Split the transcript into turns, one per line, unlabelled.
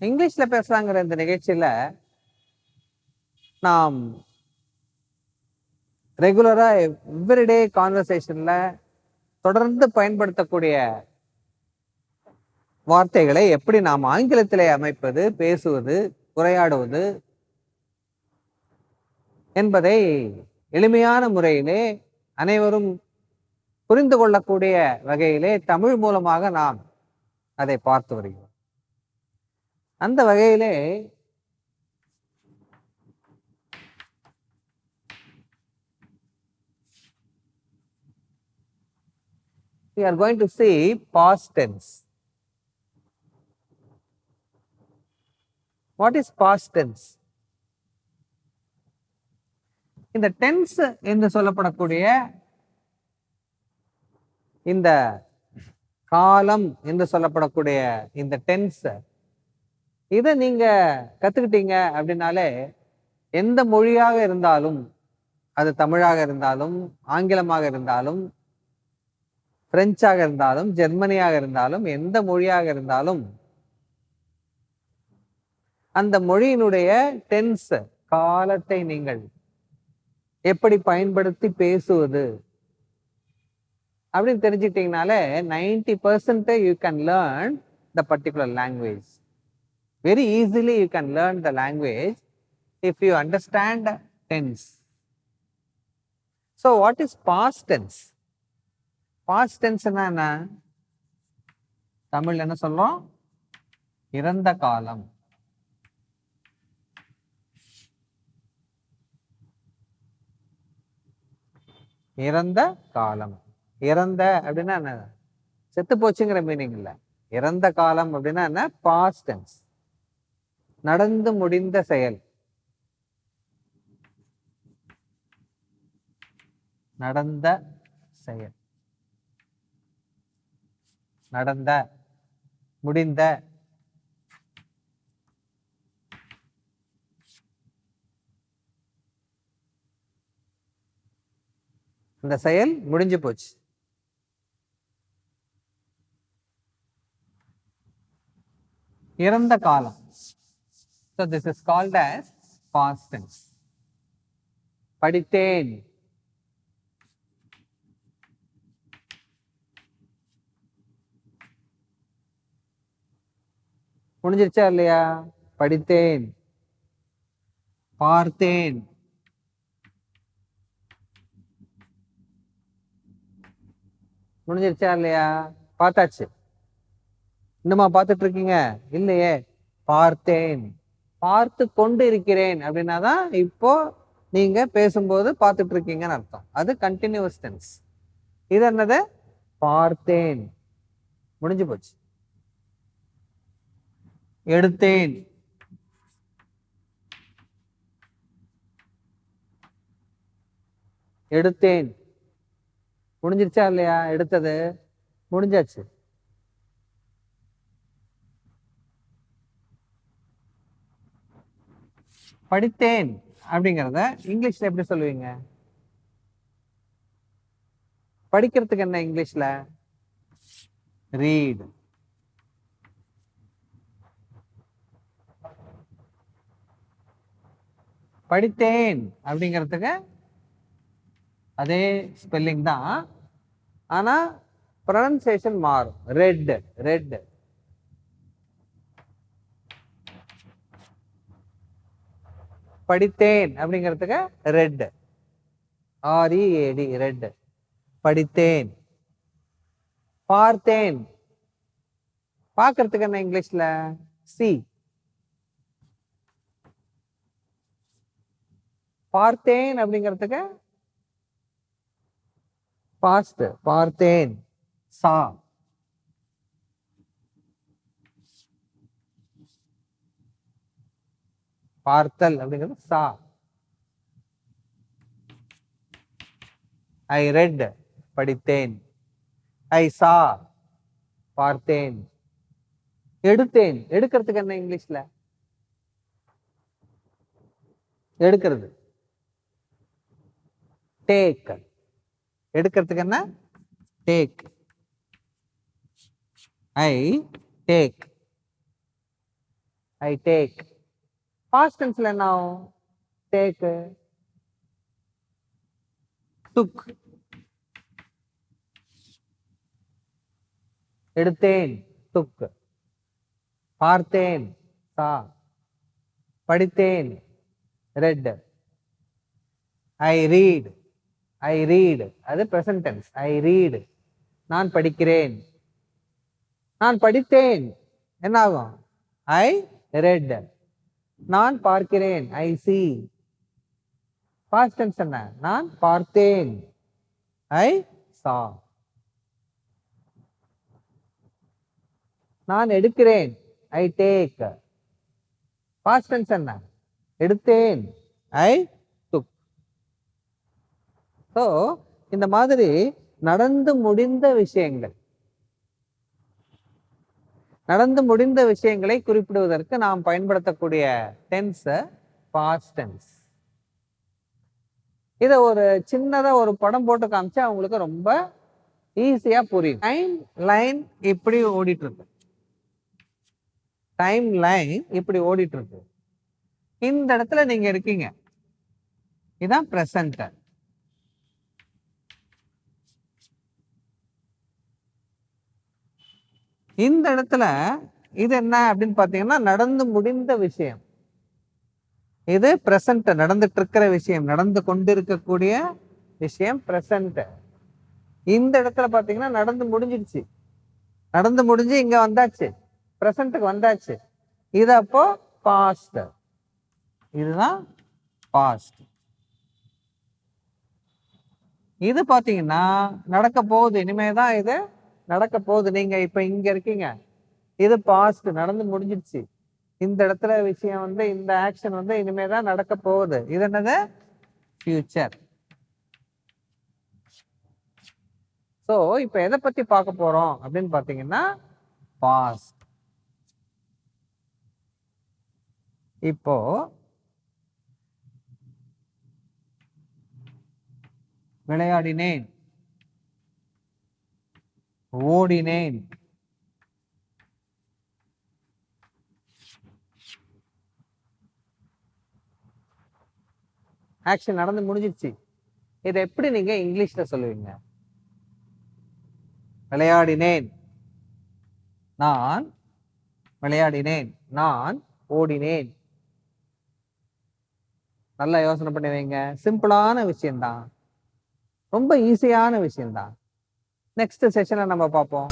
இங்கிலீஷ்ல பேசலாங்கிற இந்த நிகழ்ச்சியில நாம் ரெகுலரா எவ்ரிடே கான்வர்சேஷன்ல தொடர்ந்து பயன்படுத்தக்கூடிய வார்த்தைகளை எப்படி நாம் ஆங்கிலத்திலே அமைப்பது, பேசுவது, உரையாடுவது என்பதை எளிமையான முறையிலே அனைவரும் புரிந்து கொள்ளக்கூடிய வகையிலே தமிழ் மூலமாக நாம் அதை பார்த்து வருகிறோம். அந்த வகையிலே we are going to see past tense. What is past tense? இந்த டென்ஸ் என்று சொல்லப்படக்கூடிய இந்த காலம் என்று சொல்லப்படக்கூடிய இந்த டென்ஸ், இதை நீங்க கத்துக்கிட்டீங்க அப்படின்னாலே எந்த மொழியாக இருந்தாலும், அது தமிழாக இருந்தாலும், ஆங்கிலமாக இருந்தாலும், பிரெஞ்சாக இருந்தாலும், ஜெர்மனியாக இருந்தாலும், எந்த மொழியாக இருந்தாலும் அந்த மொழியினுடைய டென்ஸ், காலத்தை நீங்கள் எப்படி பயன்படுத்தி பேசுவது அப்படின்னு தெரிஞ்சுக்கிட்டீங்கனாலே 90% you can learn the particular language. Very easily you can learn the language if you understand tense. So what is past tense? Past tense என்ன? தமிழ்ல என்ன சொல்றோம்? இறந்த காலம். இறந்த காலம். இறந்த அப்படின்னா என்ன? செத்து போச்சுங்கிற மீனிங் இல்ல. இறந்த காலம் அப்படின்னா என்ன? பாஸ்ட் டென்ஸ், நடந்து முடிந்த செயல். நடந்த செயல், நடந்த, முடிந்த. இந்த செயல் முடிஞ்சு போச்சு. இறந்த காலம். So this is called as past tense. படித்தேன். முடிஞ்சிருச்சா இல்லையா? படித்தேன். பார்த்தேன். முடிஞ்சிருச்சா இல்லையா? பார்த்தாச்சு. இன்னுமா பார்த்துட்டு இருக்கீங்க? இல்லையே. பார்த்தேன். பார்த்து கொண்டு இருக்கிறேன் அப்படின்னாதான் இப்போ நீங்க பேசும்போது பார்த்துட்டு இருக்கீங்கன்னு அர்த்தம். அது கண்டினியூஸ் டென்ஸ். இது என்னது? பார்த்தேன். முடிஞ்சு போச்சு. எடுத்தேன். எடுத்தேன். முடிஞ்சிருச்சா இல்லையா? எடுத்தது முடிஞ்சாச்சு. படித்தேன் அப்படிங்கிறத இங்கிலீஷ்ல எப்படி சொல்லுவீங்க? படிக்கிறதுக்கு என்ன இங்கிலீஷ்ல? ரீட். படித்தேன் அப்படிங்கிறதுக்கு அதே ஸ்பெல்லிங் தான், ஆனா ப்ரொனன்சியேஷன் மாறும். Red, red. படித்தேன் அப்படிங்கிறதுக்கு ரெட், READ, ரெட். படித்தேன். பார்த்தேன். பார்க்கறதுக்கு என்ன இங்கிலீஷ்ல? சி. பார்த்தேன் அப்படிங்கிறதுக்கு பாஸ்ட், பார்த்தேன். சா. பார்த்தல் அப்படிங்கிறது சா. ஐ ரெட், படித்தேன். ஐ சா, பார்த்தேன். எடுத்தேன். எடுக்கிறதுக்கு என்ன இங்கிலீஷ்ல? எடுக்கிறது டேக். எடுக்கிறதுக்கு என்ன? Take. I take. I take. Past டென்ஸ்ல என்ன ஆகும்? Take, took. எடுத்தேன், டுக். பார்த்தேன், சா. படித்தேன், read. I read, I read அது பிரசன்ட் டென்ஸ். I read. நான் படிக்கிறேன், நான் படித்தேன். என்ன ஆகும்? I read. நான் பார்க்கிறேன், ஐ சி. பாஸ்ட் டென்ஸ் என்ன? நான் பார்த்தேன், ஐ சா. நான் எடுக்கிறேன், ஐ டேக். பாஸ்ட் டென்ஸ் என்ன? எடுத்தேன், ஐ டுக். ஸோ இந்த மாதிரி நடந்து முடிந்த விஷயங்கள், நடந்து முடிந்த விஷயங்களை குறிப்பிடுவதற்கு நாம் பயன்படுத்தக்கூடிய டென்ஸ் பாஸ்ட் டென்ஸ். இதை ஒரு சின்னதா ஒரு படம் போட்டு காமிச்சா அவங்களுக்கு ரொம்ப ஈஸியா புரியும். டைம் லைன் இப்படி ஓடிட்டு இருக்கு. டைம் லைன் இப்படி ஓடிட்டு இருக்கு. இந்த இடத்துல நீங்க இருக்கீங்க. இதான் பிரசன்ட். இந்த இடத்துல இது என்ன அப்படின்னு பாத்தீங்கன்னா நடந்து முடிந்த விஷயம். இது பிரசன்ட், நடந்துட்டு இருக்கிற விஷயம், நடந்து கொண்டிருக்கக்கூடிய விஷயம் பிரசன்ட். இந்த இடத்துல பாத்தீங்கன்னா நடந்து முடிஞ்சிடுச்சு. நடந்து முடிஞ்சு இங்க வந்தாச்சு, பிரசன்ட்டுக்கு வந்தாச்சு. இது அப்போ பாஸ்ட். இதுதான் பாஸ்ட். இது பாத்தீங்கன்னா நடக்க போகுது, இனிமேதான் இது நடக்க போகுது. நீங்க இப்ப இங்க இருக்கீங்க, இது பாஸ்ட், நடந்து முடிஞ்சிடுச்சு. இந்த இடத்துல விஷயம் வந்து, இந்த ஆக்ஷன் வந்து இனிமேதான் நடக்க போகுது. இது என்னது? ஃபியூச்சர். ஸோ இப்ப எதை பத்தி பார்க்க போறோம் அப்படின்னு பாத்தீங்கன்னா பாஸ்ட். இப்போ விளையாடினேன், ஓடினேன், ஆக்ஷன் நடந்து முடிஞ்சிருச்சு. இதை எப்படி நீங்க இங்கிலீஷ்ல சொல்லுவீங்க? விளையாடினேன், நான் விளையாடினேன், நான் ஓடினேன். நல்லா யோசனை பண்ணி வைங்க. சிம்பிளான விஷயம்தான், ரொம்ப ஈஸியான விஷயம்தான். நெக்ஸ்ட் செஷனை நம்ம பார்ப்போம்.